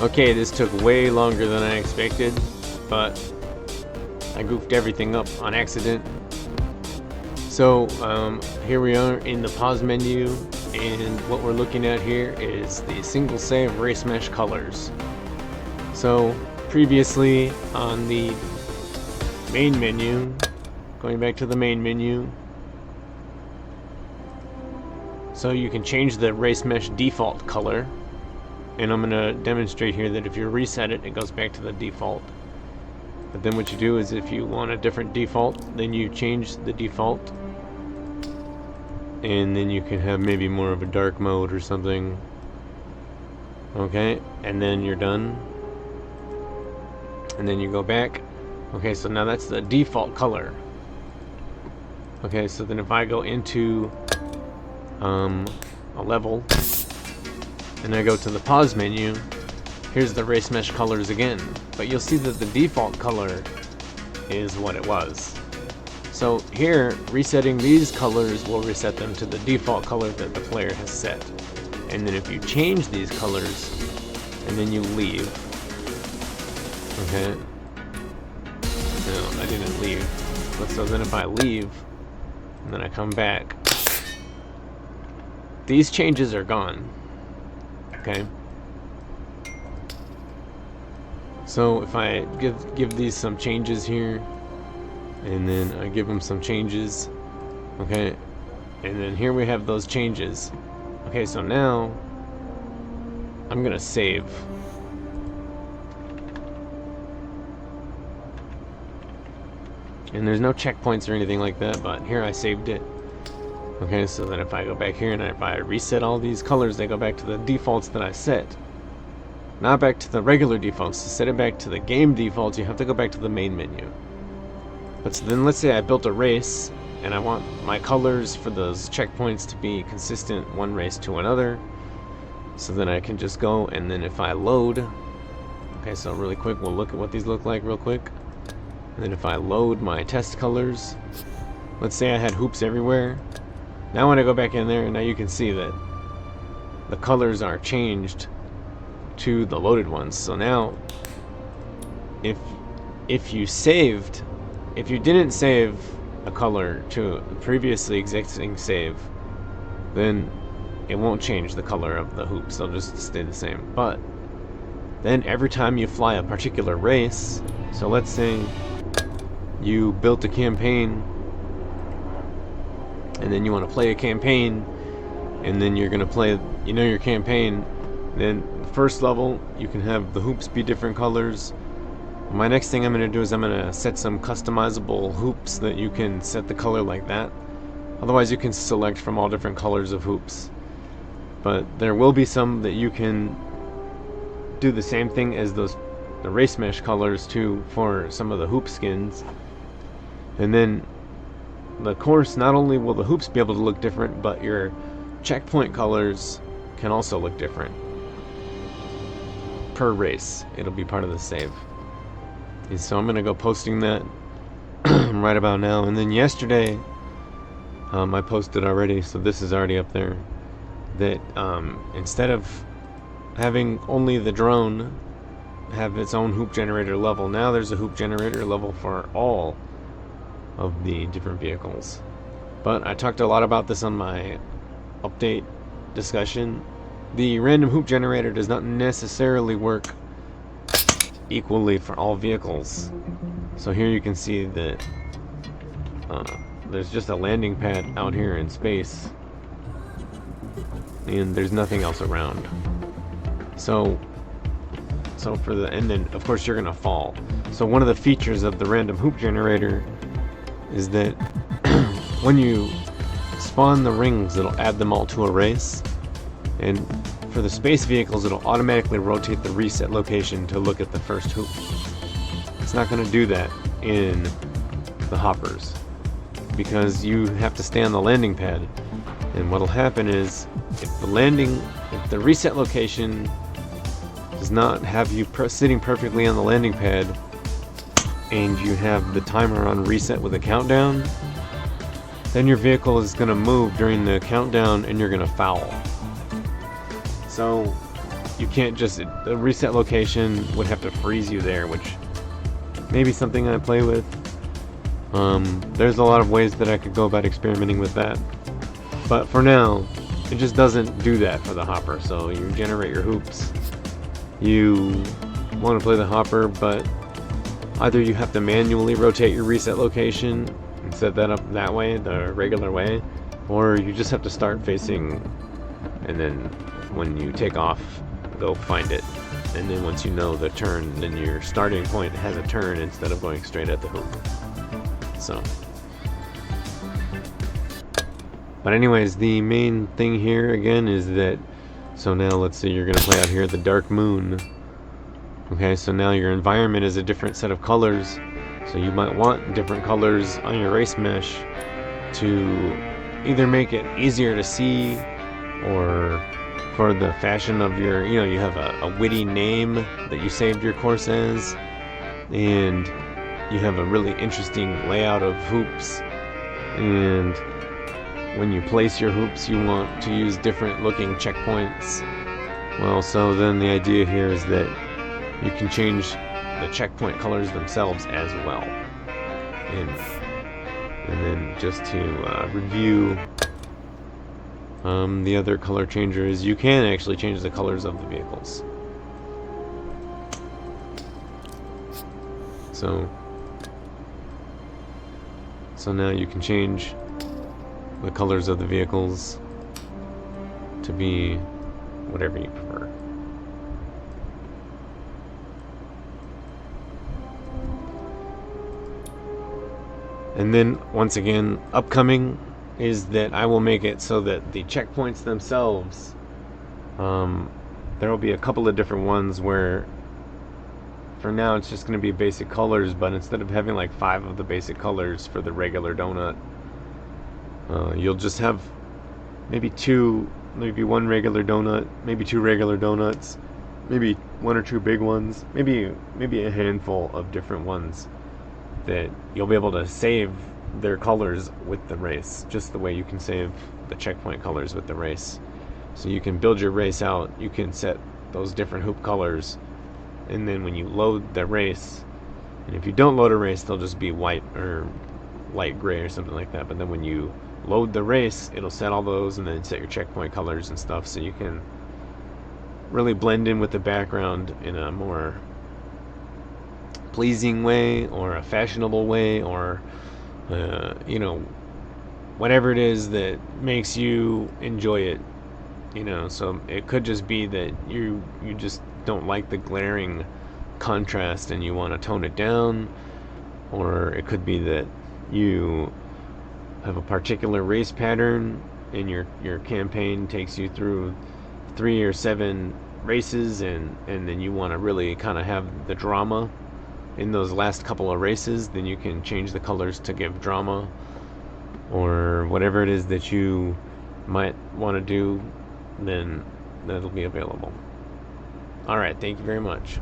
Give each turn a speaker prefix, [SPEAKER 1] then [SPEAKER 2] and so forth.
[SPEAKER 1] Okay, this took way longer than I expected, but I goofed everything up on accident. So here we are in the pause menu, and what we're looking at here is the single save race mesh colors. So previously on the main menu, going back to the main menu, so you can change the race mesh default color, and I'm going to demonstrate here that if you reset it, it goes back to the default. But then what you do is if you want a different default, then you change the default, and then you can have maybe more of a dark mode or something. Okay, and then you're done, and then you go back. Okay, so now that's the default color. Okay, so then if I go into a level and I go to the pause menu, here's the race mesh colors again, but you'll see that the default color is what it was. So here, resetting these colors will reset them to the default color that the player has set. And then if you change these colors and then you leave, okay, no, I didn't leave, but so then if I leave and then I come back, these changes are gone. Okay, so if I give these some changes here, and then I give them some changes, okay, and then here we have those changes. Okay, so now I'm gonna save. And there's no checkpoints or anything like that, but here I saved it. Okay, so then if I go back here and if I reset all these colors, they go back to the defaults that I set. Not back to the regular defaults. To set it back to the game defaults, you have to go back to the main menu. But so then let's say I built a race and I want my colors for those checkpoints to be consistent one race to another. So then I can just go, and then if I load, okay, so really quick, we'll look at what these look like real quick. And then if I load my test colors, let's say I had hoops everywhere. Now when I go back in there, now you can see that the colors are changed to the loaded ones. So now if you didn't save a color to a previously existing save, then it won't change the color of the hoops, they'll just stay the same. But then every time you fly a particular race, so let's say you built a campaign and then you want to play a campaign, and then you're going to play, your campaign, then the first level you can have the hoops be different colors. My next thing I'm going to do is I'm going to set some customizable hoops that you can set the color like that. Otherwise you can select from all different colors of hoops. But there will be some that you can do the same thing as the race mesh colors too for some of the hoop skins. And then of course, not only will the hoops be able to look different, but your checkpoint colors can also look different per race. It'll be part of the save. And so I'm gonna go posting that right about now. And then yesterday, I posted already, so this is already up there, that instead of having only the drone have its own hoop generator level, now there's a hoop generator level for all of the different vehicles. But I talked a lot about this on my update discussion. The random hoop generator does not necessarily work equally for all vehicles. So here you can see that there's just a landing pad out here in space, and there's nothing else around. So for the, and then of course you're gonna fall. So one of the features of the random hoop generator is that when you spawn the rings, it'll add them all to a race, and for the space vehicles it'll automatically rotate the reset location to look at the first hoop. It's not going to do that in the hoppers because you have to stay on the landing pad, and what'll happen is if the reset location does not have you sitting perfectly on the landing pad, and you have the timer on reset with a countdown, then your vehicle is going to move during the countdown and you're going to foul. So you can't just, the reset location would have to freeze you there, which may be something I play with. There's a lot of ways that I could go about experimenting with that, but for now it just doesn't do that for the hopper. So you generate your hoops, you want to play the hopper, but either you have to manually rotate your reset location and set that up that way, the regular way, or you just have to start facing, and then when you take off, go find it. And then once you know the turn, then your starting point has a turn instead of going straight at the hoop. So, but anyways, the main thing here again is that, so now let's say you're gonna play out here the dark moon. Okay, so now your environment is a different set of colors, so you might want different colors on your race mesh to either make it easier to see, or for the fashion of your, you know, you have a witty name that you saved your course as, and you have a really interesting layout of hoops, and when you place your hoops you want to use different looking checkpoints. Well, so then the idea here is that you can change the checkpoint colors themselves as well. And then just to review the other color changers, you can actually change the colors of the vehicles. So now you can change the colors of the vehicles to be whatever you prefer. And then once again, upcoming is that I will make it so that the checkpoints themselves, there will be a couple of different ones where for now it's just going to be basic colors, but instead of having like 5 of the basic colors for the regular donut, you'll just have maybe 2, maybe 1 regular donut, maybe 2 regular donuts, maybe 1 or 2 big ones, maybe a handful of different ones that you'll be able to save their colors with the race, just the way you can save the checkpoint colors with the race. So you can build your race out, you can set those different hoop colors, and then when you load the race, and if you don't load a race, they'll just be white or light gray or something like that, but then when you load the race, it'll set all those and then set your checkpoint colors and stuff, so you can really blend in with the background in a more pleasing way, or a fashionable way, or you know, whatever it is that makes you enjoy it, you know. So it could just be that you just don't like the glaring contrast and you want to tone it down, or it could be that you have a particular race pattern and your campaign takes you through 3 or 7 races, and then you want to really kind of have the drama in those last couple of races. Then you can change the colors to give drama, or whatever it is that you might want to do, then that'll be available. Alright, thank you very much.